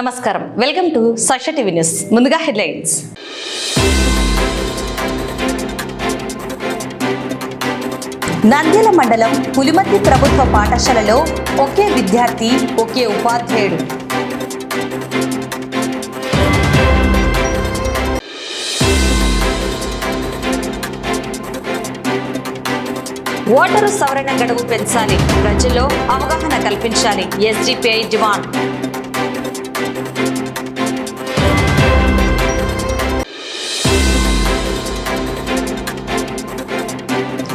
నమస్కారం, welcome to Sakshi TV news. ముందుగా headlines. Nandyal మండలం పులిమర్తి ప్రభుత్వ పాఠశాలలో ఒకే విద్యార్థి ఒకే ఉపాధ్యాయుడు. ఓటరు సవరణ గడువు పెంచాలి, ప్రజల్లో అవగాహన కల్పించాలి. SDPI demand.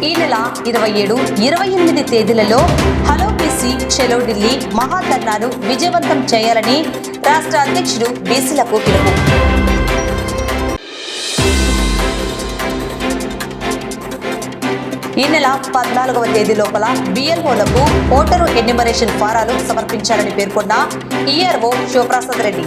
ఈ నెల 27, 28 తేదీలలో హలో బీసీ చలో ఢిల్లీ మహాధర్నాను విజయవంతం చేయాలని రాష్ట్ర అధ్యక్షుడు బీసీలకు పిలుపు. ఈ నెల 14వ తేదీ లోపల బిఎల్ఓలకు ఓటరు ఎన్యూమరేషన్ ఫారాలు సమర్పించాలని పేర్కొన్న ఈఆర్ఓ శివప్రసాద్ రెడ్డి.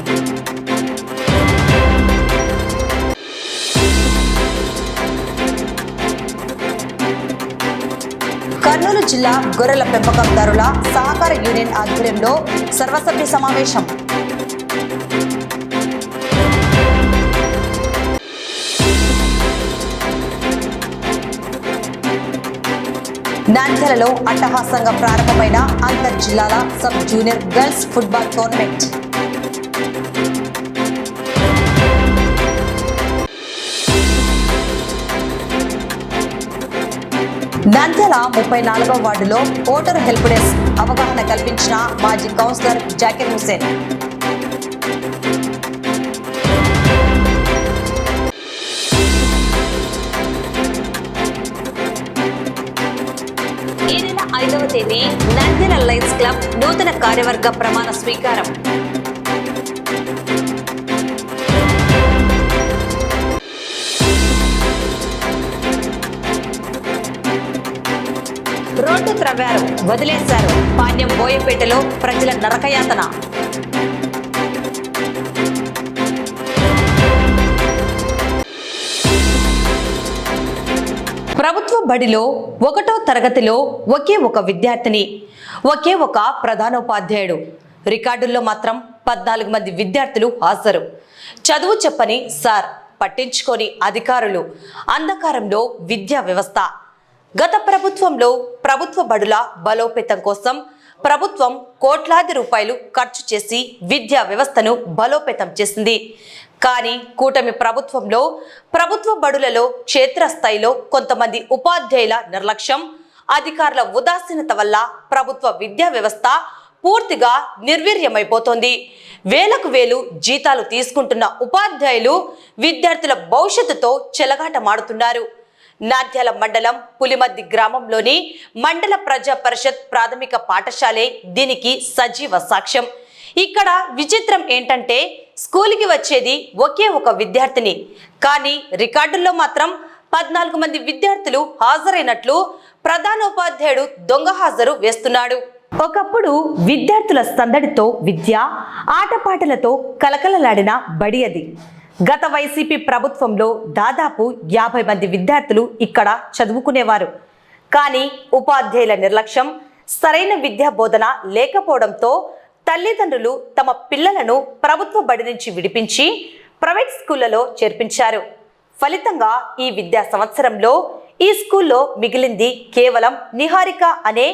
కర్నూలు జిల్లా గొర్రెల పెంపకందారుల సహకార యూనియన్ ఆధ్వర్యంలో సర్వసభ్య సమావేశం. నంద్యాలలో అట్టహాసంగా ప్రారంభమైన అంతర్ జిల్లాల sub junior girls football tournament. Nandyal 34వ వార్డులో ఓటర్ హెల్ప్ డెస్క్ అవగాహన కల్పించిన మాజీ కౌన్సిలర్ జాకిర్ హుసేన్. ఈ నెల 5వ తేదీ నంద్యాల లయన్స్ క్లబ్ నూతన కార్యవర్గ ప్రమాణ స్వీకారం. రోడ్డు త్రవ్వారు, వదిలేశారు. పాణ్యం బోయపేటలో ప్రజల నరకయాతన. ప్రభుత్వ బడిలో 1వ తరగతిలో ఒకే ఒక విద్యార్థిని, ఒకే ఒక ప్రధానోపాధ్యాయుడు. రికార్డుల్లో మాత్రం 14 మంది విద్యార్థులు హాజరు. చదువు చెప్పని సార్, పట్టించుకొని అధికారులు. అంధకారంలో విద్యా వ్యవస్థ. గత ప్రభుత్వంలో ప్రభుత్వ బడుల బలోపేతం కోసం ప్రభుత్వం కోట్లాది రూపాయలు ఖర్చు చేసి విద్యా వ్యవస్థను బలోపేతం చేసింది. కానీ కూటమి ప్రభుత్వంలో ప్రభుత్వ బడులలో క్షేత్రస్థాయిలో కొంతమంది ఉపాధ్యాయుల నిర్లక్ష్యం, అధికారుల ఉదాసీనత వల్ల ప్రభుత్వ విద్యా వ్యవస్థ పూర్తిగా నిర్వీర్యమైపోతోంది. వేలకు వేలు జీతాలు తీసుకుంటున్న ఉపాధ్యాయులు విద్యార్థుల భవిష్యత్తుతో చెలగాటమాడుతున్నారు. నంద్యాల మండలం పులిమర్తి గ్రామంలోని మండల ప్రజా పరిషత్ ప్రాథమిక పాఠశాలే దీనికి సజీవ సాక్ష్యం. ఇక్కడ విచిత్రం ఏంటంటే స్కూల్కి వచ్చేది ఒకే ఒక విద్యార్థిని, కానీ రికార్డుల్లో మాత్రం 14 మంది విద్యార్థులు హాజరైనట్లు ప్రధానోపాధ్యాయుడు దొంగ హాజరు వేస్తున్నాడు. ఒకప్పుడు విద్యార్థుల సందడితో విద్య, ఆటపాటలతో కలకలలాడిన బడి అది. గత వైసీపీ ప్రభుత్వంలో దాదాపు 50 మంది విద్యార్థులు ఇక్కడ చదువుకునేవారు. కానీ ఉపాధ్యాయుల నిర్లక్ష్యం, సరైన విద్యా బోధన లేకపోవడంతో తల్లిదండ్రులు తమ పిల్లలను ప్రభుత్వ బడి నుంచి విడిపించి ప్రైవేట్ స్కూళ్లలో చేర్పించారు. ఫలితంగా ఈ విద్యా సంవత్సరంలో ఈ స్కూల్లో మిగిలింది కేవలం నిహారిక అనే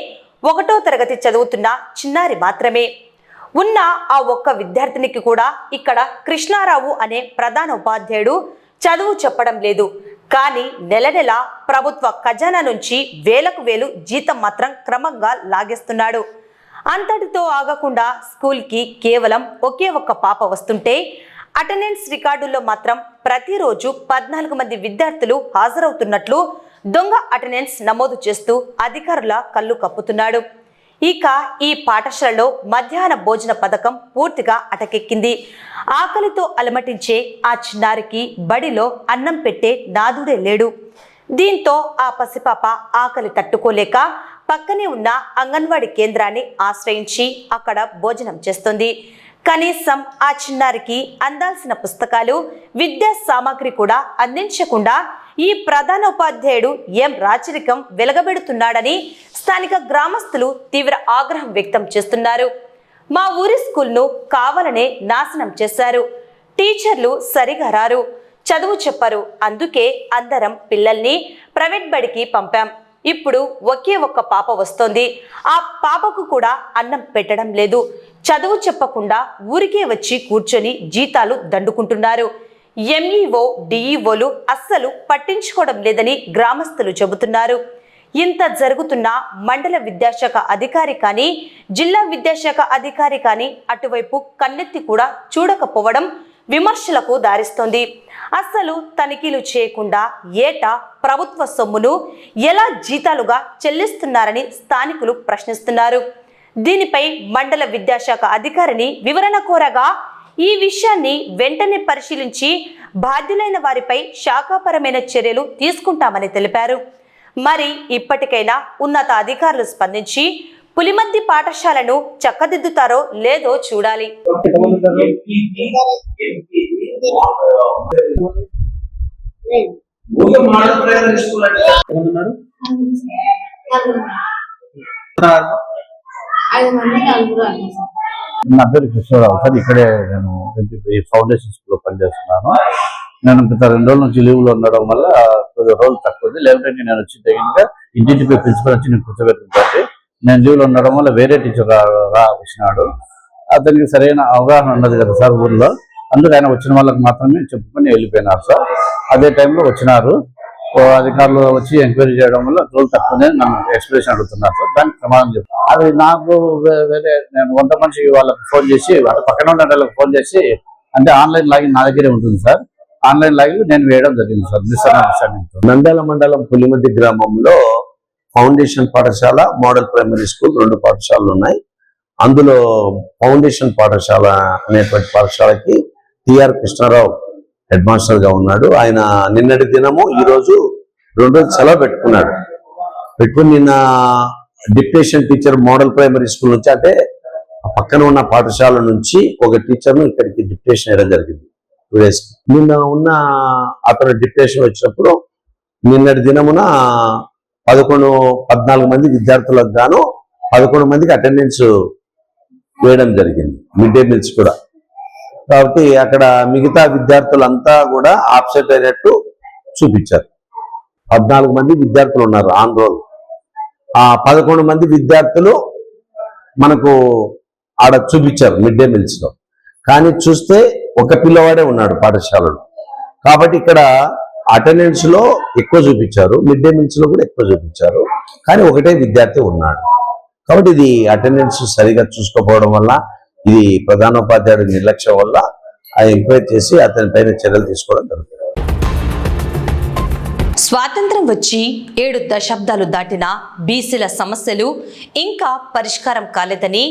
1వ తరగతి చదువుతున్న చిన్నారి మాత్రమే. ఉన్న ఆ ఒక్క విద్యార్థినికి కూడా ఇక్కడ కృష్ణారావు అనే ప్రధాన ఉపాధ్యాయుడు చదువు చెప్పడం లేదు. కానీ నెల నెల ప్రభుత్వ ఖజానా నుంచి వేలకు వేలు జీతం మాత్రం క్రమంగా లాగేస్తున్నాడు. అంతటితో ఆగకుండా స్కూల్కి కేవలం ఒకే ఒక్క పాప వస్తుంటే అటెండెన్స్ రికార్డుల్లో మాత్రం ప్రతిరోజు 14 మంది విద్యార్థులు హాజరవుతున్నట్లు దొంగ అటెండెన్స్ నమోదు చేస్తూ అధికారుల కళ్ళు కప్పుతున్నాడు. ఇక ఈ పాఠశాలలో మధ్యాహ్న భోజన పథకం పూర్తిగా అటకెక్కింది. ఆకలితో అలమటించే ఆ చిన్నారికి బడిలో అన్నం పెట్టే నాదుడే లేడు. దీంతో ఆ పసిపాప ఆకలి తట్టుకోలేక పక్కనే ఉన్న అంగన్వాడీ కేంద్రాన్ని ఆశ్రయించి అక్కడ భోజనం చేస్తుంది. కనీసం ఆ చిన్నారికి అందాల్సిన పుస్తకాలు, విద్యా సామాగ్రి కూడా అందించకుండా ఈ ప్రధానోపాధ్యాయుడు ఏం రాచరికం వెలగబెడుతున్నాడని స్థానిక గ్రామస్తులు తీవ్ర ఆగ్రహం వ్యక్తం చేస్తున్నారు. మా ఊరి స్కూల్ను కావాలనే నాశనం చేశారు. టీచర్లు సరిగా రారు, చదువు చెప్పరు. అందుకే అందరం పిల్లల్ని ప్రైవేట్ బడికి పంపాం. ఇప్పుడు ఒకే ఒక్క పాప వస్తోంది. ఆ పాపకు కూడా అన్నం పెట్టడం లేదు. చదువు చెప్పకుండా ఊరికే వచ్చి కూర్చొని జీతాలు దండుకుంటున్నారు. ఎంఈఓ డిఈఓలు అస్సలు పట్టించుకోవడం లేదని గ్రామస్తులు చెబుతున్నారు. ఇంత జరుగుతున్నా మండల విద్యాశాఖ అధికారి కానీ జిల్లా విద్యాశాఖ అధికారి కానీ అటువైపు కన్నెత్తి కూడా చూడకపోవడం విమర్శలకు దారిస్తోంది. అస్సలు తనిఖీలు చేయకుండా ఏటా ప్రభుత్వ సొమ్మును ఎలా జీతాలుగా చెల్లిస్తున్నారని స్థానికులు ప్రశ్నిస్తున్నారు. దీనిపై మండల విద్యాశాఖ అధికారిని వివరణ కోరగా ఈ విషయాన్ని వెంటనే పరిశీలించి బాధ్యులైన వారిపై శాఖాపరమైన చర్యలు తీసుకుంటామని తెలిపారు. మరి ఇప్పటికైనా ఉన్నత అధికారులు స్పందించి పులిమద్ది పాఠశాలను చక్కదిద్దుతారో లేదో చూడాలి. నా పేరు కృష్ణరావు సార్. ఇక్కడే నేను ఫౌండేషన్ స్కూల్లో పనిచేస్తున్నాను. నేను గత 2 రోజుల నుంచి లీవ్లో ఉండడం వల్ల కొద్దిగా రోజులు తక్కువ ఉంది. లేకపోతే నేను వచ్చి తగినగా ఇంటింటిపై ప్రిన్సిపల్ వచ్చి నేను కూర్చోబెట్టుకుంటే నేను లీవ్లో ఉండడం వల్ల వేరే టీచర్ వచ్చినాడు. అతనికి సరైన అవగాహన ఉన్నది కదా సార్ ఊర్లో. అందుకు ఆయన వచ్చిన వాళ్ళకి మాత్రమే చెప్పుకొని వెళ్ళిపోయినారు సార్. అదే టైంలో వచ్చినారు అధికారులు వచ్చి ఎంక్వైరీ చేయడం వల్ల రోజులు తక్కువనే నన్ను ఎక్స్ప్లెనేషన్ అడుగుతున్నారు సార్. దానికి సమాధానం చెప్తాను. అది నాకు వేరే నేను వంట మనిషి వాళ్ళకి ఫోన్ చేసి వాళ్ళ పక్కన ఉన్న వాళ్ళకి ఫోన్ చేసి అంటే ఆన్లైన్ లాగిన్ నా దగ్గరే ఉంటుంది సార్. ఆన్లైన్ లాగిన్ నేను వేయడం జరిగింది సార్. నంద్యాల మండలం పులిమద్ది గ్రామంలో ఫౌండేషన్ పాఠశాల, మోడల్ ప్రైమరీ స్కూల్ 2 పాఠశాలలు ఉన్నాయి. అందులో ఫౌండేషన్ పాఠశాల అనేటువంటి పాఠశాలకి టిఆర్ కృష్ణారావు హెడ్ మాస్టర్ గా ఉన్నాడు. ఆయన నిన్నటి దినము ఈ రోజు 2 రోజులు సెలవు పెట్టుకుని నిన్న deputation teacher model primary school నుంచి అంటే పక్కన ఉన్న పాఠశాల నుంచి ఒక టీచర్ను ఇక్కడికి డిప్యూటేషన్ వేయడం జరిగింది 2 days. నిన్న ఉన్న అతను డిప్యూటేషన్ వచ్చినప్పుడు నిన్నటి దినమున 14 మంది విద్యార్థులకు గాను 11 మందికి అటెండెన్స్ వేయడం జరిగింది, మిడ్ డే మీల్స్ కూడా. కాబట్టి అక్కడ మిగతా విద్యార్థులంతా కూడా ఆబ్సెంట్ అయినట్టు చూపించారు. 14 మంది విద్యార్థులు ఉన్నారు ఆన్ రోల్. ఆ 11 మంది విద్యార్థులు మనకు ఆడ చూపించారు మిడ్ డే మీల్స్ లో. కానీ చూస్తే ఒక పిల్లవాడే ఉన్నాడు పాఠశాలలో. కాబట్టి ఇక్కడ అటెండెన్స్ లో ఎక్కువ చూపించారు, మిడ్ డే మీల్స్ లో కూడా ఎక్కువ చూపించారు. కానీ ఒకటే విద్యార్థి ఉన్నాడు. కాబట్టి ఇది అటెండెన్స్ సరిగా చూసుకోకపోవడం వల్ల, ఇది ప్రధానోపాధ్యాయుడి నిర్లక్ష్యం వల్ల ఆ ఎంక్వైరీ చేసి అతని పైన చర్యలు తీసుకోవడం జరుగుతుంది. స్వాతంత్రం వచ్చి 7 దశాబ్దాలు దాటినా బీసీల సమస్యలు ఇంకా పరిష్కారం కాలేదని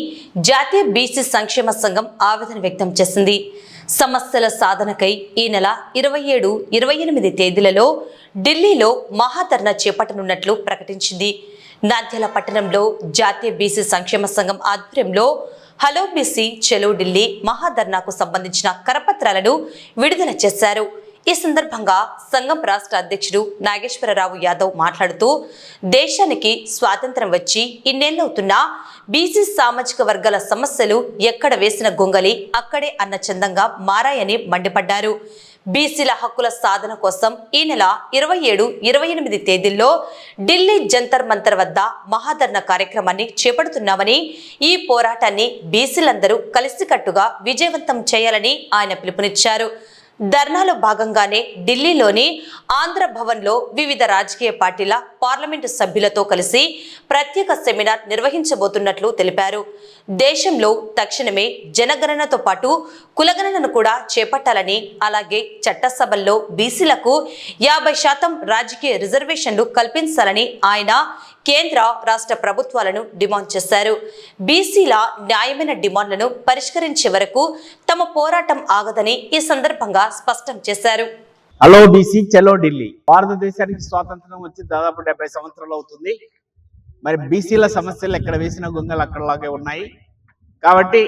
జాతీయ బీసీ సంక్షేమ సంఘం ఆవేదన వ్యక్తం చేసింది. సమస్యల సాధనకై ఈ నెల 27, 28 తేదీలలో ఢిల్లీలో మహాధర్నా చేపట్టనున్నట్లు ప్రకటించింది. నంద్యాల పట్టణంలో జాతీయ బీసీ సంక్షేమ సంఘం ఆధ్వర్యంలో హలో బీసీ చలో ఢిల్లీ మహాధర్నాకు సంబంధించిన కరపత్రాలను విడుదల చేశారు. ఈ సందర్భంగా సంఘం రాష్ట్ర అధ్యక్షుడు నాగేశ్వరరావు యాదవ్ మాట్లాడుతూ, దేశానికి స్వాతంత్రం వచ్చి ఇన్నేళ్లవుతున్నా బీసీ సామాజిక వర్గాల సమస్యలు ఎక్కడ వేసిన గొంగలి అక్కడే అన్న చందంగా మారాయని మండిపడ్డారు. బీసీల హక్కుల సాధన కోసం ఈ నెల 27, 28 తేదీల్లో ఢిల్లీ జంతర్ మంతర్ వద్ద మహాధర్నా కార్యక్రమాన్ని చేపడుతున్నామని, ఈ పోరాటాన్ని బీసీలందరూ కలిసికట్టుగా విజయవంతం చేయాలని ఆయన పిలుపునిచ్చారు. ధర్నాలో భాగంగానే ఢిల్లీలోని ఆంధ్ర భవన్లో వివిధ రాజకీయ పార్టీల పార్లమెంటు సభ్యులతో కలిసి ప్రత్యేక సెమినార్ నిర్వహించబోతున్నట్లు తెలిపారు. దేశంలో తక్షణమే జనగణనతో పాటు కులగణనను కూడా చేపట్టాలని, అలాగే చట్టసభల్లో బీసీలకు 50% రాజకీయ రిజర్వేషన్లు కల్పించాలని ఆయన కేంద్ర రాష్ట్ర ప్రభుత్వాలను డిమాండ్ చేశారు. బీసీల న్యాయమైన డిమాండ్లను పరిష్కరించే వరకు తమ పోరాటం ఆగదని ఈ సందర్భంగా స్పష్టం చేశారు. హలో బీసీ చలో ఢిల్లీ. భారతదేశానికి స్వాతంత్రం వచ్చి దాదాపు 70 సంవత్సరాలు అవుతుంది. మరి బీసీల సమస్యలు ఎక్కడ వేసిన గొంగలు అక్కడలాగే ఉన్నాయి. కాబట్టి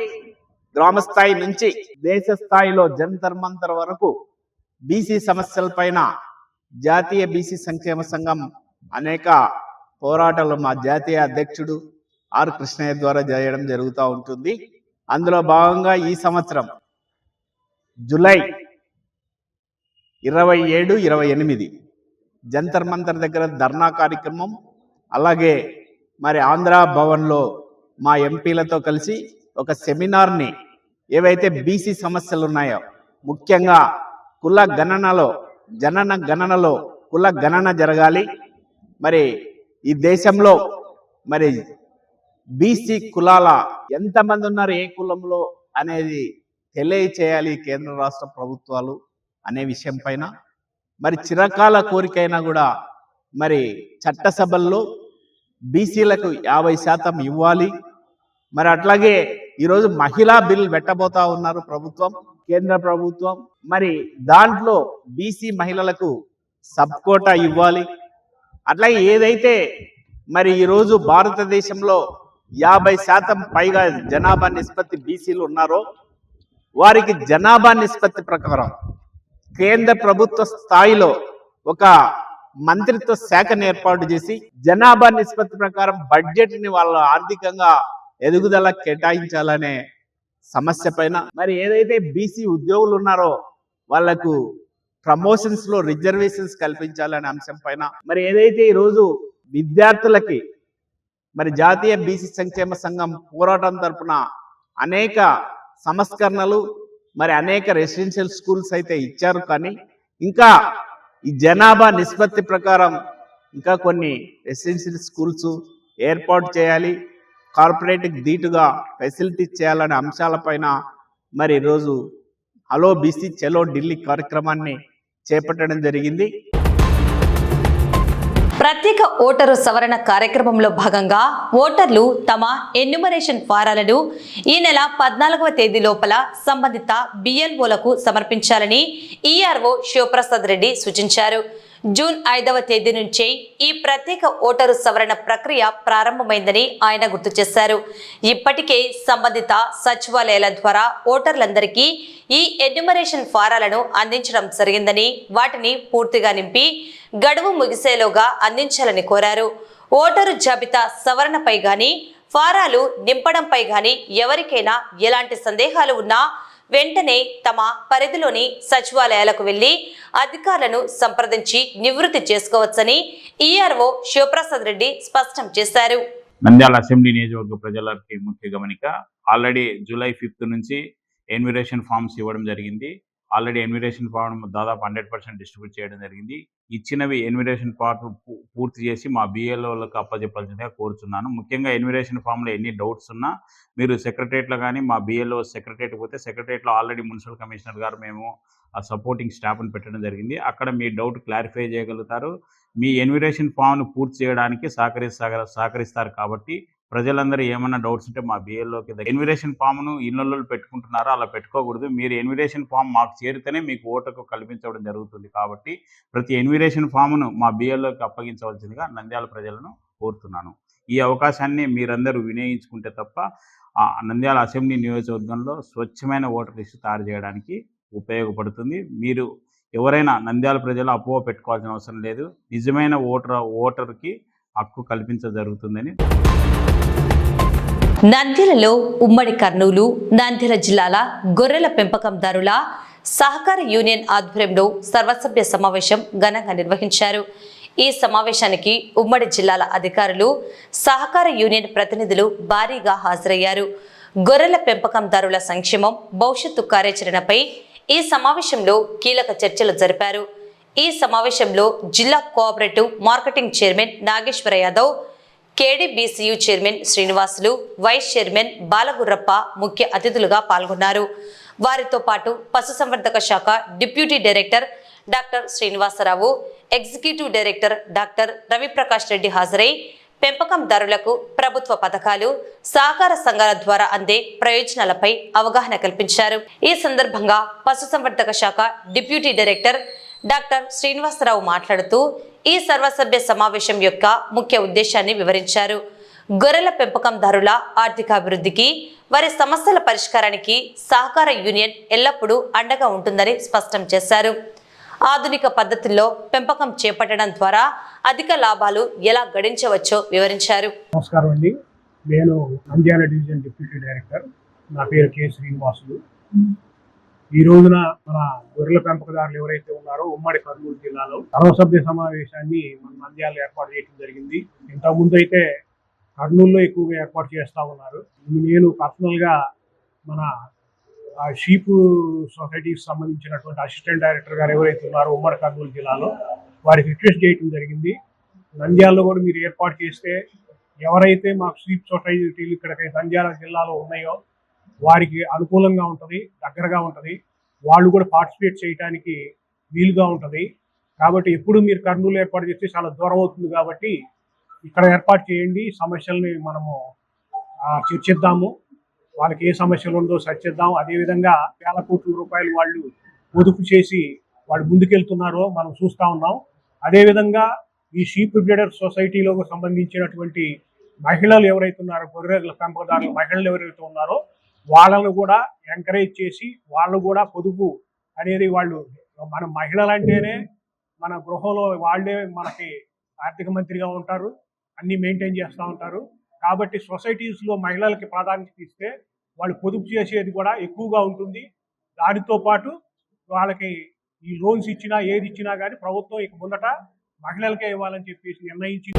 గ్రామ స్థాయి నుంచి దేశ స్థాయిలో జంతర్ మంతర్ వరకు బీసీ సమస్యలపైన జాతీయ బీసీ సంక్షేమ సంఘం అనేక పోరాటాలు మా జాతీయ అధ్యక్షుడు ఆర్ కృష్ణయ్య ద్వారా చేయడం జరుగుతూ ఉంటుంది. అందులో భాగంగా ఈ సంవత్సరం జూలై 27, 28 జంతర్ మంతర్ దగ్గర ధర్నా కార్యక్రమం, అలాగే మరి ఆంధ్ర భవన్లో మా ఎంపీలతో కలిసి ఒక సెమినార్ని, ఏవైతే బీసీ సమస్యలు ఉన్నాయో ముఖ్యంగా కుల గణనలో జనన గణనలో కుల గణన జరగాలి, మరి ఈ దేశంలో మరి బీసీ కులాల ఎంతమంది ఉన్నారు ఏ కులంలో అనేది తెలియచేయాలి కేంద్ర రాష్ట్ర ప్రభుత్వాలు అనే విషయం పైన మరి చిరకాల కోరికైనా కూడా మరి చట్టసభల్లో బీసీలకు 50% ఇవ్వాలి. మరి అట్లాగే ఈరోజు మహిళా బిల్ పెట్టబోతా ఉన్నారు ప్రభుత్వం, కేంద్ర ప్రభుత్వం. మరి దాంట్లో బీసీ మహిళలకు సబ్ కోటా ఇవ్వాలి. అట్లాగే ఏదైతే మరి ఈరోజు భారతదేశంలో 50% పైగా జనాభా నిష్పత్తి బీసీలు ఉన్నారో వారికి జనాభా నిష్పత్తి ప్రకారం కేంద్ర ప్రభుత్వ స్థాయిలో ఒక మంత్రిత్వ శాఖను ఏర్పాటు చేసి జనాభా నిష్పత్తి ప్రకారం బడ్జెట్ ని వాళ్ళ ఆర్థికంగా ఎదుగుదల కేటాయించాలనే సమస్య పైన, మరి ఏదైతే బీసీ ఉద్యోగులు ఉన్నారో వాళ్లకు ప్రమోషన్స్ లో రిజర్వేషన్స్ కల్పించాలనే అంశం పైన, మరి ఏదైతే ఈరోజు విద్యార్థులకి మరి జాతీయ బీసీ సంక్షేమ సంఘం పోరాటం తరపున అనేక సంస్కరణలు, మరి అనేక రెసిడెన్షియల్ స్కూల్స్ అయితే ఇచ్చారు, కానీ ఇంకా ఈ జనాభా నిష్పత్తి ప్రకారం ఇంకా కొన్ని రెసిడెన్షియల్ స్కూల్స్ ఏర్పాటు చేయాలి, కార్పొరేట్కి ధీటుగా ఫెసిలిటీస్ చేయాలనే అంశాలపైన మరి ఈరోజు హలో బీసీ చలో ఢిల్లీ కార్యక్రమాన్ని చేపట్టడం జరిగింది. ప్రత్యేక ఓటరు సవరణ కార్యక్రమంలో భాగంగా ఓటర్లు తమ ఎన్యూమరేషన్ ఫారాలను ఈ నెల 14వ తేదీ లోపల సంబంధిత బిఎల్ఓలకు సమర్పించాలని ఈఆర్ఓ శివప్రసాద్ రెడ్డి సూచించారు. జూన్ 5వ తేదీ నుంచే ఈ ప్రత్యేక ఓటరు సవరణ ప్రక్రియ ప్రారంభమైందని ఆయన గుర్తు చేశారు. ఇప్పటికే సంబంధిత సచివాలయాల ద్వారా ఓటర్లందరికీ ఈ ఎన్యూమరేషన్ ఫారాలను అందించడం జరిగిందని, వాటిని పూర్తిగా నింపి గడువు ముగిసేలోగా అందించాలని కోరారు. ఓటరు జాబితా సవరణపై గాని ఫారాలు నింపడంపై గాని ఎవరికైనా ఎలాంటి సందేహాలు ఉన్నా వెంటనే తమ పరిధిలోని సచివాలయాలకు వెళ్లి అధికారులను సంప్రదించి నివృత్తి చేసుకోవచ్చని ఈఆర్ఓ శివప్రసాద్ రెడ్డి స్పష్టం చేశారు. నంద్యాల అసెంబ్లీ నియోజకవర్గ ప్రజలకి ముఖ్య గమనిక, ఆల్రెడీ జూలై 5 నుంచి ఎన్యూమరేషన్ ఫామ్స్ ఇవ్వడం జరిగింది. ఆల్రెడీ ఎన్యూమరేషన్ ఫామ్ దాదాపు 100% డిస్ట్రిబ్యూట్ చేయడం జరిగింది. ఇచ్చినవి ఎన్యూమరేషన్ ఫామ్ పూర్తి చేసి మా బిఎల్ఓలకు అప్పచెప్పాల్సిందిగా కోరుతున్నాను. ముఖ్యంగా ఎన్యూమరేషన్ ఫామ్లో ఎన్ని డౌట్స్ ఉన్నా మీరు సెక్రటరియట్లో కానీ మా బిఎల్ఓ సెక్రటరియట్ పోతే సెక్రటరియట్లో ఆల్రెడీ మున్సిపల్ కమిషనర్ గారు మేము ఆ సపోర్టింగ్ స్టాఫ్ని పెట్టడం జరిగింది. అక్కడ మీ డౌట్ క్లారిఫై చేయగలుగుతారు. మీ ఎన్యూమరేషన్ ఫామ్ను పూర్తి చేయడానికి సహకరిస్తారు. కాబట్టి ప్రజలందరూ ఏమన్నా డౌట్స్ ఉంటే మా బిఎల్ఓకి ఎన్యూమరేషన్ ఫామ్ను ఇళ్ళల్లో పెట్టుకుంటున్నారో అలా పెట్టుకోకూడదు. మీరు ఎన్యూమరేషన్ ఫామ్ మాకు చేరితేనే మీకు ఓటుకు కల్పించడం జరుగుతుంది. కాబట్టి ప్రతి ఎన్యూమరేషన్ ఫామ్ను మా బిఎల్ఓకి అప్పగించవలసిందిగా నంద్యాల ప్రజలను కోరుతున్నాను. ఈ అవకాశాన్ని మీరందరూ వినియోగించుకుంటే తప్ప నంద్యాల అసెంబ్లీ నియోజకవర్గంలో స్వచ్ఛమైన ఓటర్ లిస్టు తయారు చేయడానికి ఉపయోగపడుతుంది. మీరు ఎవరైనా నంద్యాల ప్రజలు అపోహ పెట్టుకోవాల్సిన అవసరం లేదు. నిజమైన ఓటర్కి హక్కు కల్పించ జరుగుతుందని. నంద్యాలలో ఉమ్మడి కర్నూలు, నంద్యాల జిల్లాల గొర్రెల పెంపకందారుల సహకార యూనియన్ ఆధ్వర్యంలో సర్వసభ్య సమావేశం ఘనంగా నిర్వహించారు. ఈ సమావేశానికి ఉమ్మడి జిల్లాల అధికారులు, సహకార యూనియన్ ప్రతినిధులు భారీగా హాజరయ్యారు. గొర్రెల పెంపకందారుల సంక్షేమం, భవిష్యత్తు కార్యాచరణపై ఈ సమావేశంలో కీలక చర్చలు జరిపారు. ఈ సమావేశంలో జిల్లా cooperative marketing chairman Nageswara Yadav, KDBCU chairman Srinivasulu, vice chairman Balagurrappa ముఖ్య అతిథులుగా పాల్గొన్నారు. వారితో పాటు పశుసంవర్ధక శాఖ deputy director doctor Srinivasarao, executive director doctor Raviprakash Reddy హాజరై పెంపకందారులకు ప్రభుత్వ పథకాలు, సహకార సంఘాల ద్వారా అందే ప్రయోజనాలపై అవగాహన కల్పించారు. ఈ సందర్భంగా పశుసంవర్ధక శాఖ డిప్యూటీ డైరెక్టర్ డాక్టర్ శ్రీనివాసరావు మాట్లాడుతూ ఈ సర్వసభ్య సమావేశం యొక్క ముఖ్య ఉద్దేశాన్ని వివరించారు. గొర్రెల పెంపకందారుల ఆర్థికాభివృద్ధికి, వారి సమస్యల పరిష్కారానికి సహకార యూనియన్ ఎల్లప్పుడూ అండగా ఉంటుందని స్పష్టం చేశారు. ఆధునిక పద్ధతుల్లో పెంపకం చేపట్టడం ద్వారా అధిక లాభాలు ఎలా గడించవచ్చో వివరించారు. నమస్కారం అండి, నేను నంద్యాల డివిజన్ డిప్యూటీ డైరెక్టర్. నా పేరు కె శ్రీనివాసులు. ఈ రోజున మన గొర్రెల పెంపకదారులు ఎవరైతే ఉన్నారో ఉమ్మడి కర్నూలు జిల్లాలో సర్వసభ్య సమావేశాన్ని మన నంద్యాలలో ఏర్పాటు చేయడం జరిగింది. ఇంతకుముందు అయితే కర్నూలులో ఎక్కువగా ఏర్పాటు చేస్తూ ఉన్నారు. నేను పర్సనల్గా మన షీప్ సొసైటీకి సంబంధించినటువంటి అసిస్టెంట్ డైరెక్టర్ గారు ఎవరైతే ఉన్నారో ఉమ్మడి కర్నూలు జిల్లాలో వారికి రిక్వెస్ట్ చేయడం జరిగింది. నంద్యాలలో కూడా మీరు ఏర్పాటు చేస్తే ఎవరైతే మాకు షీప్ సొసైటీలు ఇక్కడ నంద్యాల జిల్లాలో ఉన్నాయో వారికి అనుకూలంగా ఉంటుంది, దగ్గరగా ఉంటుంది, వాళ్ళు కూడా పార్టిసిపేట్ చేయడానికి వీలుగా ఉంటుంది. కాబట్టి ఎప్పుడు మీరు కర్నూలు ఏర్పాటు చేస్తే చాలా దూరం అవుతుంది కాబట్టి ఇక్కడ ఏర్పాటు చేయండి. సమస్యల్ని మనము చర్చిద్దాము, వాళ్ళకి ఏ సమస్యలు ఉందో చర్చిద్దాం. అదేవిధంగా వేల కోట్ల రూపాయలు వాళ్ళు పొదుపు చేసి వాళ్ళు ముందుకెళ్తున్నారో మనం చూస్తూ ఉన్నాం. అదేవిధంగా ఈ షీప్ బ్రీడర్ సొసైటీలో సంబంధించినటువంటి మహిళలు ఎవరైతే ఉన్నారో, గొర్రెల పెంపకదారులు మహిళలు ఎవరైతే ఉన్నారో వాళ్ళను కూడా ఎంకరేజ్ చేసి వాళ్ళు కూడా పొదుపు అనేది వాళ్ళు మన మహిళలు అంటేనే మన గృహంలో వాళ్ళే మనకి ఆర్థిక మంత్రిగా ఉంటారు, అన్నీ మెయింటైన్ చేస్తూ ఉంటారు. కాబట్టి సొసైటీస్లో మహిళలకి ప్రాధాన్యత ఇస్తే వాళ్ళు పొదుపు చేసేది కూడా ఎక్కువగా ఉంటుంది. దానితో పాటు వాళ్ళకి ఈ లోన్స్ ఇచ్చినా ఏది ఇచ్చినా కానీ ప్రభుత్వం ఇక ముందట మహిళలకే ఇవ్వాలని చెప్పేసి నిర్ణయించి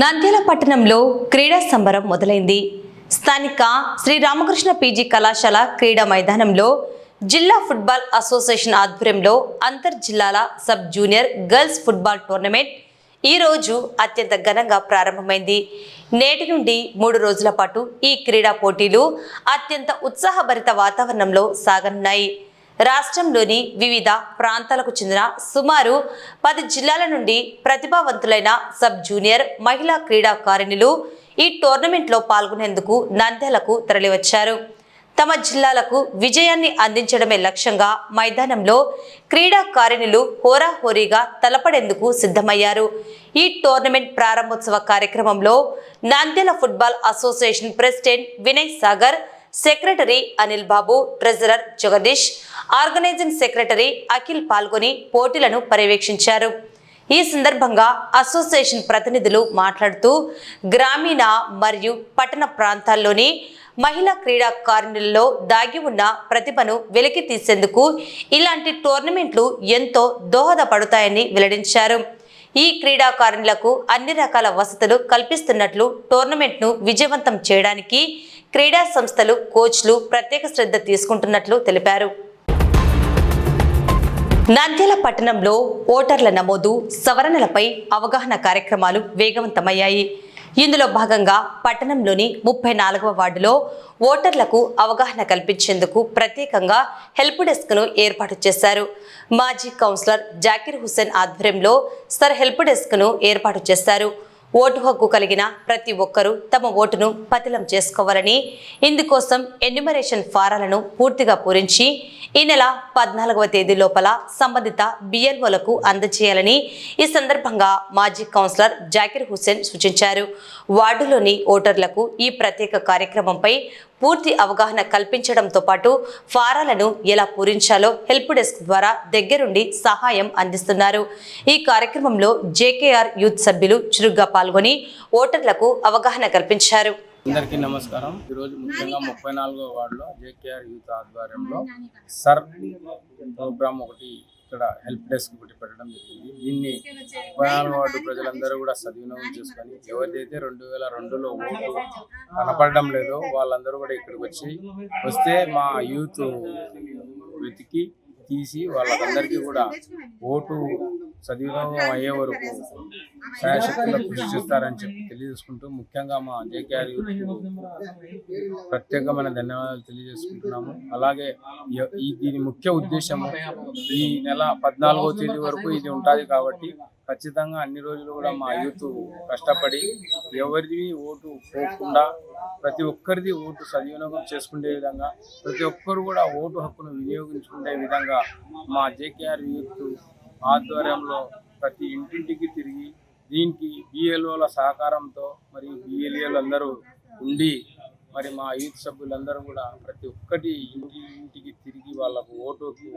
నంద్యాల పట్టణంలో క్రీడా సంబరం మొదలైంది. స్థానిక శ్రీ రామకృష్ణ పీజీ కళాశాల క్రీడా మైదానంలో జిల్లా ఫుట్బాల్ అసోసియేషన్ ఆధ్వర్యంలో అంతర్ జిల్లాల sub junior girls football tournament ఈ రోజు అత్యంత ఘనంగా ప్రారంభమైంది. నేటి నుండి 3 రోజుల పాటు ఈ క్రీడా పోటీలు అత్యంత ఉత్సాహభరిత వాతావరణంలో సాగనున్నాయి. రాష్ట్రంలోని వివిధ ప్రాంతాలకు చెందిన సుమారు 10 జిల్లాల నుండి ప్రతిభావంతులైన సబ్ జూనియర్ మహిళా క్రీడాకారిణులు ఈ టోర్నమెంట్లో పాల్గొనేందుకు నంద్యాలకు తరలివచ్చారు. తమ జిల్లాలకు విజయాన్ని అందించడమే లక్ష్యంగా మైదానంలో క్రీడాకారిణులు హోరాహోరీగా తలపడేందుకు సిద్ధమయ్యారు. ఈ టోర్నమెంట్ ప్రారంభోత్సవ కార్యక్రమంలో Nandyal football association president Vinay Sagar, secretary Anil Babu, treasurer Jagadish, organising secretary Akhil పాల్గొని పోటీలను పర్యవేక్షించారు. ఈ సందర్భంగా అసోసియేషన్ ప్రతినిధులు మాట్లాడుతూ గ్రామీణ మరియు పట్టణ ప్రాంతాల్లోని మహిళా క్రీడాకారిణులలో దాగి ఉన్న ప్రతిభను వెలికి తీసేందుకు ఇలాంటి టోర్నమెంట్లు ఎంతో దోహదపడతాయని వెల్లడించారు. ఈ క్రీడాకారిణులకు అన్ని రకాల వసతులు కల్పిస్తున్నట్లు, టోర్నమెంట్ను విజయవంతం చేయడానికి క్రీడా సంస్థలు, కోచ్లు ప్రత్యేక శ్రద్ధ తీసుకుంటున్నట్లు తెలిపారు. నంద్యాల పట్టణంలో ఓటర్ల నమోదు, సవరణలపై అవగాహన కార్యక్రమాలు వేగవంతమయ్యాయి. ఇందులో భాగంగా పట్టణంలోని 34వ వార్డులో ఓటర్లకు అవగాహన కల్పించేందుకు ప్రత్యేకంగా హెల్ప్ డెస్క్ను ఏర్పాటు చేశారు. మాజీ కౌన్సిలర్ జాకిర్ హుస్సేన్ ఆధ్వర్యంలో హెల్ప్ డెస్క్ను ఏర్పాటు చేశారు. ఓటు హక్కు కలిగిన ప్రతి ఒక్కరూ తమ ఓటును పతిలం చేసుకోవాలని, ఇందుకోసం ఎన్యుమరేషన్ ఫారాలను పూర్తిగా పూరించి ఈ నెల 14వ తేదీ లోపల సంబంధిత బిఎల్ఓలకు అందజేయాలని ఈ సందర్భంగా మాజీ కౌన్సిలర్ జాకిర్ హుస్సేన్ సూచించారు. వార్డులోని ఓటర్లకు ఈ ప్రత్యేక కార్యక్రమంపై పూర్తి అవగాహన కల్పించడంతో పాటు ఫారాలను ఎలా పూరించాలో హెల్ప్ డెస్క్ ద్వారా దగ్గరుండి సహాయం అందిస్తున్నారు. ఈ కార్యక్రమంలో జేకేఆర్ యూత్ సభ్యులు చురుగ్గా పాల్గొని ఓటర్లకు అవగాహన కల్పించారు. అందరికీ నమస్కారం. ఈరోజు ముఖ్యంగా 34వ వార్డులో జేకేఆర్ యూత్ ఆధ్వర్యంలో సర్ ప్రోగ్రామ్ ఒకటి ఇక్కడ హెల్ప్ డెస్క్ ఒకటి పెట్టడం జరిగింది. దీన్ని 34వ వార్డు ప్రజలందరూ కూడా సద్వినియోగం చేసుకొని ఎవరిదైతే 2002లో ఓటు కనపడడం లేదో వాళ్ళందరూ కూడా ఇక్కడికి వస్తే మా యూత్ వెతికి తీసి వాళ్ళకందరికీ కూడా ఓటు సద్వినియోగం అయ్యే వరకు శాయశక్తుల కృషి చేస్తారని చెప్పి తెలియజేసుకుంటూ ముఖ్యంగా మా జేకేఆర్ యూత్ ప్రత్యేకమైన ధన్యవాదాలు తెలియజేసుకుంటున్నాము. అలాగే దీని ముఖ్య ఉద్దేశము ఈ నెల 14వ తేదీ వరకు ఇది ఉంటుంది కాబట్టి ఖచ్చితంగా అన్ని రోజులు కూడా మా యూత్ కష్టపడి ఎవరిది ఓటు పోకుండా ప్రతి ఒక్కరిది ఓటు సద్వినియోగం చేసుకునే విధంగా, ప్రతి ఒక్కరు కూడా ఓటు హక్కును వినియోగించుకునే విధంగా మా జేకేఆర్ యూత్ ఆధ్వర్యంలో ప్రతి ఇంటింటికి తిరిగి దీనికి బిఎల్ఓల సహకారంతో మరియు బిఎల్ఏలు అందరూ ఉండి మరి మా యూత్ సభ్యులందరూ కూడా ప్రతి ఒక్కటి ఇంటికి తిరిగి వాళ్ళకు ఓటుకు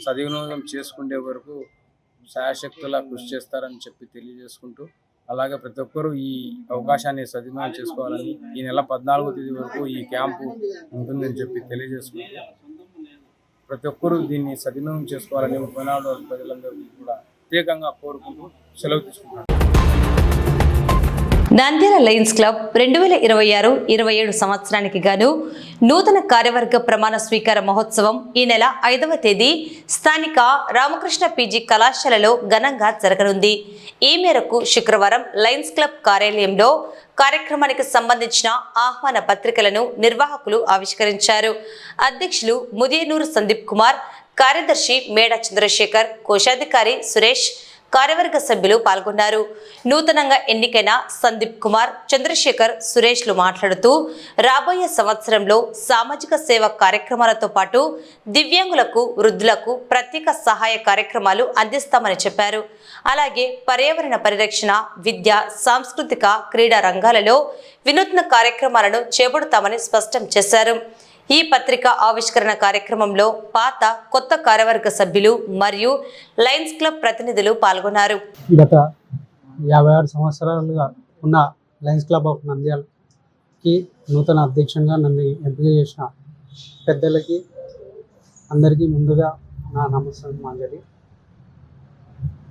సద్వినియోగం చేసుకునే వరకు శాయశక్తులా కృషి చేస్తారని చెప్పి తెలియజేసుకుంటూ అలాగే ప్రతి ఒక్కరూ ఈ అవకాశాన్ని సద్వినియోగం చేసుకోవాలని, ఈ నెల 14వ తేదీ వరకు ఈ క్యాంపు ఉంటుందని చెప్పి తెలియజేసుకుంటూ ప్రతి ఒక్కరూ దీన్ని సద్వినియోగం చేసుకోవాలని 34 రోజుల ప్రజలందరికీ కూడా ప్రత్యేకంగా కోరుకుంటూ సెలవు తీసుకుంటున్నాను. నంద్యాల లయన్స్ క్లబ్ 2026-27 సంవత్సరానికి గాను నూతన కార్యవర్గ ప్రమాణ స్వీకార మహోత్సవం ఈ నెల 5వ తేదీ స్థానిక రామకృష్ణ పీజీ కళాశాలలో ఘనంగా జరగనుంది. ఈ మేరకు శుక్రవారం లయన్స్ క్లబ్ కార్యాలయంలో కార్యక్రమానికి సంబంధించిన ఆహ్వాన పత్రికలను నిర్వాహకులు ఆవిష్కరించారు. అధ్యక్షులు ముదియనూరు సందీప్ కుమార్, కార్యదర్శి మేడ చంద్రశేఖర్, కోశాధికారి సురేష్, కార్యవర్గ సభ్యులు పాల్గొన్నారు. నూతనంగా ఎన్నికైన సందీప్ కుమార్, చంద్రశేఖర్, సురేష్లు మాట్లాడుతూ రాబోయే సంవత్సరంలో సామాజిక సేవ కార్యక్రమాలతో పాటు దివ్యాంగులకు, వృద్ధులకు ప్రత్యేక సహాయ కార్యక్రమాలు అందిస్తామని చెప్పారు. అలాగే పర్యావరణ పరిరక్షణ, విద్య, సాంస్కృతిక, క్రీడా రంగాలలో వినూత్న కార్యక్రమాలను చేపడతామని స్పష్టం చేశారు. ఈ పత్రిక ఆవిష్కరణ కార్యక్రమంలో పాత, కొత్త కార్యవర్గ సభ్యులు మరియు లయన్స్ క్లబ్ ప్రతినిధులు పాల్గొన్నారు. గత 56 సంవత్సరాలుగా ఉన్న లయన్స్ క్లబ్ ఆఫ్ నంద్యాలకి నూతన అధ్యక్షునిగా నన్ను ఎంపిక చేసిన పెద్దలకి అందరికీ ముందుగా నా నమస్కారం.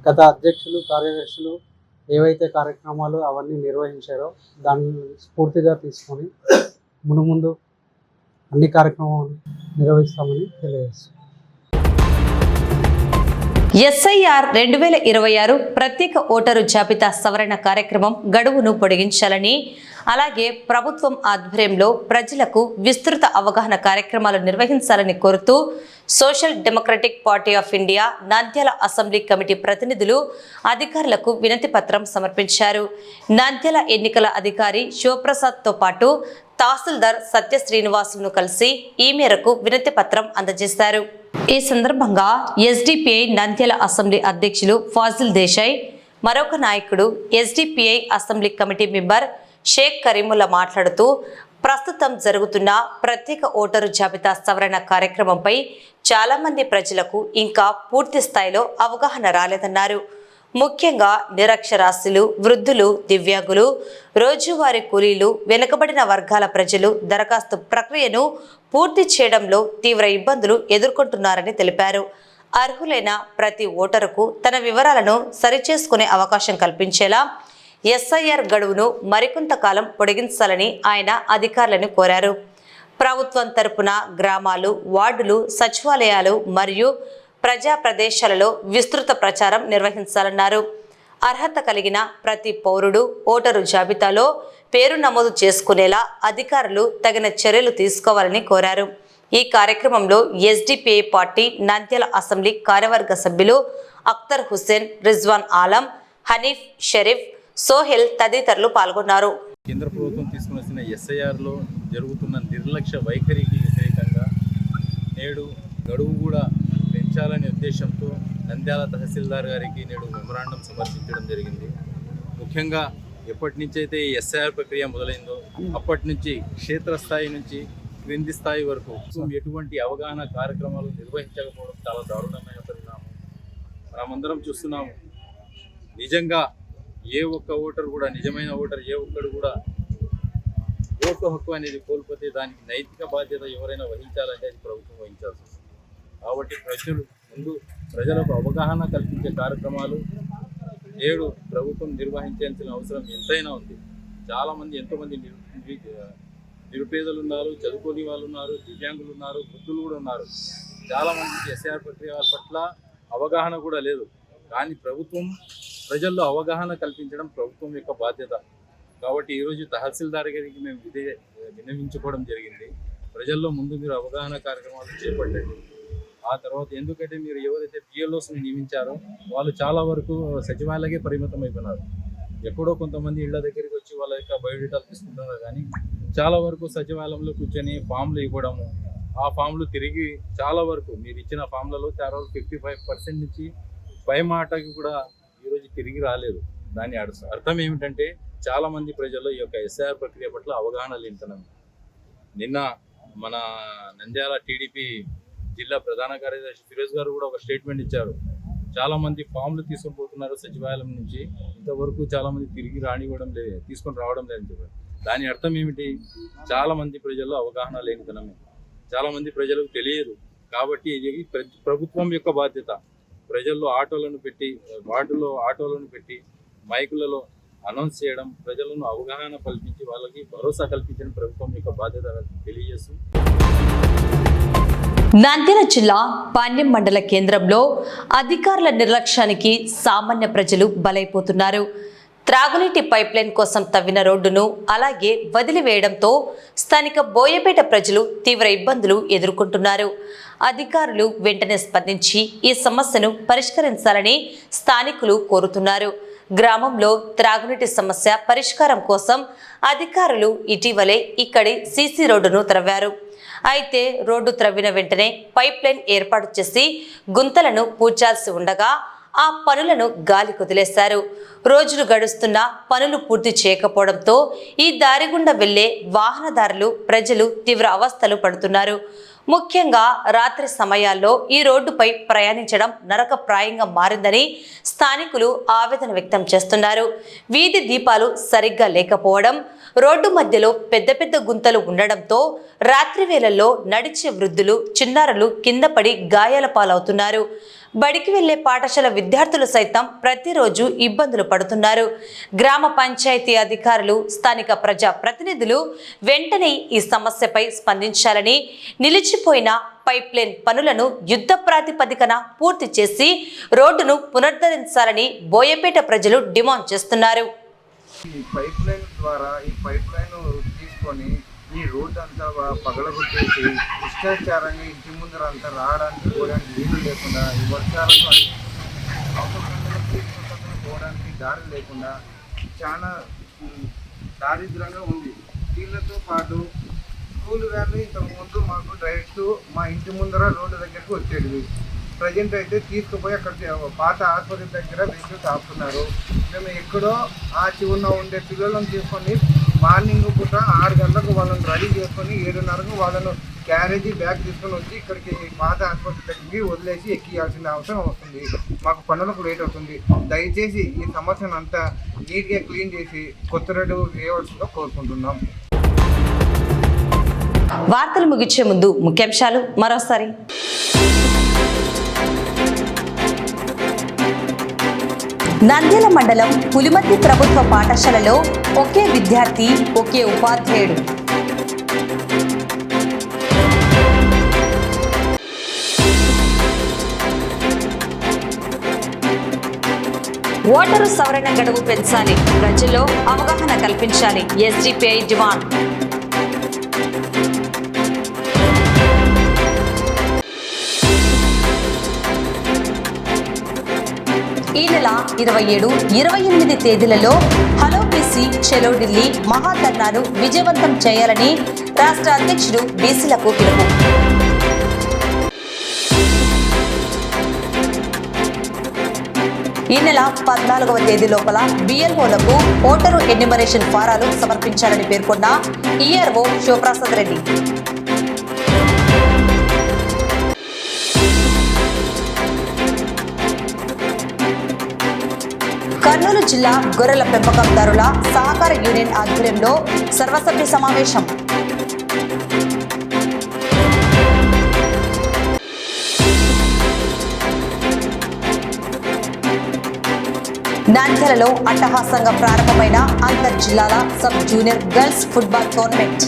గత అధ్యక్షులు, కార్యదర్శులు ఏవైతే కార్యక్రమాలు అవన్నీ నిర్వహించారో దాన్ని స్ఫూర్తిగా తీసుకొని ముందు అన్ని కార్యక్రమాలు నిర్వహిస్తామని తెలియజేస్తాం. SIR 2026 ప్రత్యేక ఓటరు జాబితా సవరణ కార్యక్రమం గడువును పొడిగించాలని, అలాగే ప్రభుత్వం ఆధ్వర్యంలో ప్రజలకు విస్తృత అవగాహన కార్యక్రమాలు నిర్వహించాలని కోరుతూ social democratic party of India Nandyal assembly committee ప్రతినిధులు అధికారులకు వినతి పత్రం సమర్పించారు. నంద్యాల ఎన్నికల అధికారి శివప్రసాద్తో పాటు తహసీల్దార్ సత్య శ్రీనివాసులను కలిసి ఈ మేరకు వినతి పత్రం అందజేశారు. ఈ సందర్భంగా SDPI నంద్యాల అసెంబ్లీ అధ్యక్షులు ఫాజిల్ దేశాయ్, మరొక నాయకుడు SDPI assembly committee member Sheikh Kareemulla మాట్లాడుతూ ప్రస్తుతం జరుగుతున్న ప్రత్యేక ఓటరు జాబితా సవరణ కార్యక్రమంపై చాలా మంది ప్రజలకు ఇంకా పూర్తి స్థాయిలో అవగాహన రాలేదన్నారు. ముఖ్యంగా నిరక్షరాస్యులు, వృద్ధులు, దివ్యాంగులు, రోజువారీ కూలీలు, వెనుకబడిన వర్గాల ప్రజలు దరఖాస్తు ప్రక్రియను పూర్తి చేయడంలో తీవ్ర ఇబ్బందులు ఎదుర్కొంటున్నారని తెలిపారు. అర్హులైన ప్రతి ఓటరుకు తన వివరాలను సరిచేసుకునే అవకాశం కల్పించేలా SIR గడువును మరికొంతకాలం పొడిగించాలని ఆయన అధికారులను కోరారు. ప్రభుత్వం తరపున గ్రామాలు, వార్డులు, సచివాలయాలు మరియు ప్రజా ప్రదేశాలలో విస్తృత ప్రచారం నిర్వహించాలన్నారు. అర్హత కలిగిన ప్రతి పౌరుడు ఓటరు జాబితాలో పేరు నమోదు చేసుకునేలా అధికారులు తగిన చర్యలు తీసుకోవాలని కోరారు. ఈ కార్యక్రమంలో SDPI పార్టీ నంద్యాల అసెంబ్లీ కార్యవర్గ సభ్యులు అఖ్తర్ హుస్సేన్, రిజ్వాన్ ఆలం, హనీఫ్, షరీఫ్, సోహెల్ తదితరులు పాల్గొన్నారు. కేంద్ర ప్రభుత్వం తీసుకుని వచ్చిన SIRలో జరుగుతున్న నిర్లక్ష్య వైఖరికి వ్యతిరేకంగా నేడు గడువు కూడా పెంచాలనే ఉద్దేశంతో నంద్యాల తహసీల్దార్ గారికి నేడు మెమరాండం సమర్పించడం జరిగింది. ముఖ్యంగా ఎప్పటి నుంచి అయితే ఈ SIR ప్రక్రియ మొదలైందో అప్పటి నుంచి క్షేత్రస్థాయి నుంచి క్రింది స్థాయి వరకు ఎటువంటి అవగాహన కార్యక్రమాలు నిర్వహించకపోవడం చాలా దారుణమైన పరిణామం. మనమందరం చూస్తున్నాము. నిజంగా ఏ ఒక్క ఓటర్ కూడా, నిజమైన ఓటర్ ఏ ఒక్కడు కూడా ఓటు హక్కు అనేది కోల్పోతే దానికి నైతిక బాధ్యత ఎవరైనా వహించాలంటే అది ప్రభుత్వం వహించాల్సి వస్తుంది. కాబట్టి ప్రజలకు అవగాహన కల్పించే కార్యక్రమాలు నేడు ప్రభుత్వం నిర్వహించాల్సిన అవసరం ఎంతైనా ఉంది. చాలామంది ఎంతోమంది నిరుపేదలు ఉన్నారు, చదువుకోని వాళ్ళు ఉన్నారు, దివ్యాంగులు ఉన్నారు, వృద్ధులు కూడా ఉన్నారు. చాలామందికి SIR ప్రక్రియ పట్ల అవగాహన కూడా లేదు. కానీ ప్రభుత్వం ప్రజల్లో అవగాహన కల్పించడం ప్రభుత్వం యొక్క బాధ్యత. కాబట్టి ఈరోజు తహసీల్దార్ గారికి మేము విన్నవించుకోవడం జరిగింది. ప్రజల్లో ముందు మీరు అవగాహన కార్యక్రమాలు చేపట్టండి. ఆ తర్వాత ఎందుకంటే మీరు ఎవరైతే BLOస్ని నియమించారో వాళ్ళు చాలా వరకు సచివాలయకే పరిమితం అయిపోయినారు. ఎక్కడో కొంతమంది ఇళ్ల దగ్గరికి వచ్చి వాళ్ళ యొక్క బయోడేటాలు తీసుకుంటున్నారు. కానీ చాలా వరకు సచివాలయంలో కూర్చొని ఫామ్లు ఇవ్వడము, ఆ ఫామ్లు తిరిగి చాలా వరకు మీరు ఇచ్చిన ఫామ్లలో చాలా వరకు 55% నుంచి పై మాటకి కూడా ఈరోజు తిరిగి రాలేదు. దాని అర్థం ఏమిటంటే చాలామంది ప్రజల్లో ఈ యొక్క SIR ప్రక్రియ పట్ల అవగాహన లేనితనం. నిన్న మన నంద్యాల TDP జిల్లా ప్రధాన కార్యదర్శి ఫిరోజ్ గారు కూడా ఒక స్టేట్మెంట్ ఇచ్చారు. చాలా మంది ఫామ్లు తీసుకొని పోతున్నారు సచివాలయం నుంచి, ఇంతవరకు చాలా మంది తిరిగి రానివ్వడం లేదు, తీసుకొని రావడం లేదని చెప్పారు. దాని అర్థం ఏమిటి? చాలా మంది ప్రజల్లో అవగాహన లేనితనమే, చాలా మంది ప్రజలకు తెలియదు. కాబట్టి ఇది ప్రభుత్వం యొక్క బాధ్యత. ప్రజల్లో ఆటోలను పెట్టి, వార్డులో ఆటోలను పెట్టి మైకులలో అనౌన్స్ చేయడం, ప్రజలను అవగాహన కల్పించి వాళ్ళకి భరోసా కల్పించడం ప్రభుత్వం యొక్క బాధ్యత తెలియజేస్తూ. నంద్యాల జిల్లా పాణ్యం మండల కేంద్రంలో అధికారుల నిర్లక్ష్యానికి సామాన్య ప్రజలు బలైపోతున్నారు. త్రాగునీటి పైప్లైన్ కోసం తవ్విన రోడ్డును అలాగే వదిలివేయడంతో స్థానిక బోయపేట ప్రజలు తీవ్ర ఇబ్బందులు ఎదుర్కొంటున్నారు. అధికారులు వెంటనే స్పందించి ఈ సమస్యను పరిష్కరించాలని స్థానికులు కోరుతున్నారు. గ్రామంలో త్రాగునీటి సమస్య పరిష్కారం కోసం అధికారులు ఇటీవలే ఇక్కడి సీసీ రోడ్డును త్రవ్వారు. అయితే రోడ్డు త్రవ్విన వెంటనే పైప్లైన్ ఏర్పాటు చేసి గుంతలను పూడ్చాల్సి ఉండగా ఆ పనులను గాలి కుదిలేశారు. రోజులు గడుస్తున్నా పనులు పూర్తి చేయకపోవడంతో ఈ దారి గుండా వెళ్లే వాహనదారులు ప్రజలు తీవ్ర అవస్థలు పడుతున్నారు. ముఖ్యంగా రాత్రి సమయాల్లో ఈ రోడ్డుపై ప్రయాణించడం నరకప్రాయంగా మారిందని స్థానికులు ఆవేదన వ్యక్తం చేస్తున్నారు. వీధి దీపాలు సరిగ్గా లేకపోవడం, రోడ్డు మధ్యలో పెద్ద పెద్ద గుంతలు ఉండడంతో రాత్రి వేళల్లో నడిచే వృద్ధులు, చిన్నారులు కింద పడి గాయాల పాలవుతున్నారు. బడికి వెళ్లే పాఠశాల విద్యార్థులు సైతం ప్రతిరోజు ఇబ్బందులు పడుతున్నారు. గ్రామ పంచాయతీ అధికారులు, స్థానిక ప్రజా ప్రతినిధులు వెంటనే ఈ సమస్యపై స్పందించాలని, నిలిచిపోయిన పైప్లైన్ పనులను యుద్ధ ప్రాతిపదికన పూర్తి చేసి రోడ్డును పునరుద్ధరించాలని బోయపేట ప్రజలు డిమాండ్ చేస్తున్నారు. ఈ పైప్లైన్ ద్వారా ఈ పైప్లైన్ తీసుకొని ఈ రోడ్డు అంతా పగలగొట్టేసి ఇష్టాచారంగా ఇంటి ముందర అంతా రావడానికి పోవడానికి వీలు లేకుండా, ఈ వర్షాలకు పోవడానికి దారి లేకుండా చాలా దారిద్రంగా ఉంది. వీళ్ళతో పాటు స్కూల్ వ్యాన్లు ఇంతకుముందు మాకు డైరెక్ట్ మా ఇంటి ముందర రోడ్డు దగ్గరికి వచ్చేటివి. ప్రజెంట్ అయితే తీసుకుపోయి అక్కడ పాత ఆసుపత్రి దగ్గర వెహికల్స్ ఆపుతున్నారు. మేము ఎక్కడో ఆ చివరిన ఉండే పిల్లలను తీసుకొని మార్నింగ్ పూట 6 గంటలకు వాళ్ళని రెడీ చేసుకొని 7:30కు వాళ్ళను క్యారేజీ బ్యాగ్ తీసుకొని వచ్చి ఇక్కడికి పాత ఆసుపత్రి దగ్గరికి వదిలేసి ఎక్కియాల్సిన అవసరం వస్తుంది. మాకు పనులకు లేట్ అవుతుంది. దయచేసి ఈ సమస్యను అంతా నీట్గా క్లీన్ చేసి కొత్త రోడ్డు వేయవలసిందిగా కోరుకుంటున్నాం. వార్తలు ముగించే ముందు ముఖ్యాంశాలు మరోసారి. నంద్యాల మండలం పులిమర్తి ప్రభుత్వ పాఠశాలలో ఒకే విద్యార్థి, ఒకే ఉపాధ్యాయుడు. ఓటరు సవరణ గడువు పెంచాలి, ప్రజల్లో అవగాహన కల్పించాలి, ఎస్డిపిఐ డిమాండ్. ఈ నెల 27, 28 తేదీలలో హలో బీసీ చలో ఢిల్లీ మహాధర్నాను విజయవంతం చేయాలని రాష్ట్ర అధ్యక్షుడు బీసీలకు పిలుపు. ఈ నెల 14వ తేదీ లోపల బిఎల్ఓలకు ఓటరు ఎన్యూమరేషన్ ఫారాలు సమర్పించాలని పేర్కొన్న ఈఆర్ఓ శివప్రసాద్ రెడ్డి. కర్నూలు జిల్లా గొర్రెల పెంపకందారుల సహకార యూనియన్ ఆధ్వర్యంలో సర్వసభ్య సమావేశం. నంద్యాలలో అట్టహాసంగా ప్రారంభమైన అంతర్ జిల్లాల sub junior girls football tournament.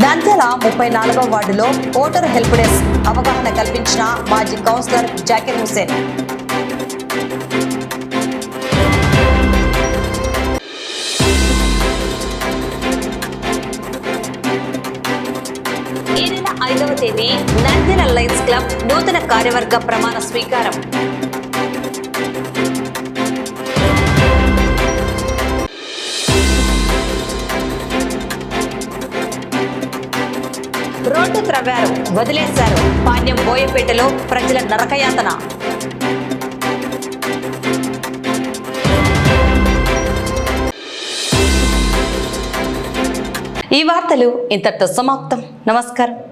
Nandyal 34వ వార్డులో ఓటరు హెల్ప్ డెస్క్ అవగాహన కల్పించిన మాజీ కౌన్సిలర్ జాకిర్ హుసేన్. ఈ నెల 5వ తేదీ నంద్యాల లయన్స్ క్లబ్ నూతన కార్యవర్గ ప్రమాణ స్వీకారం. రోడ్డు త్రవ్వారు, వదిలేశారు, పాణ్యం బోయపేటలో ప్రజల నరకయాతన. ఈ వార్తలు ఇంతటితో సమాప్తం. నమస్కారం.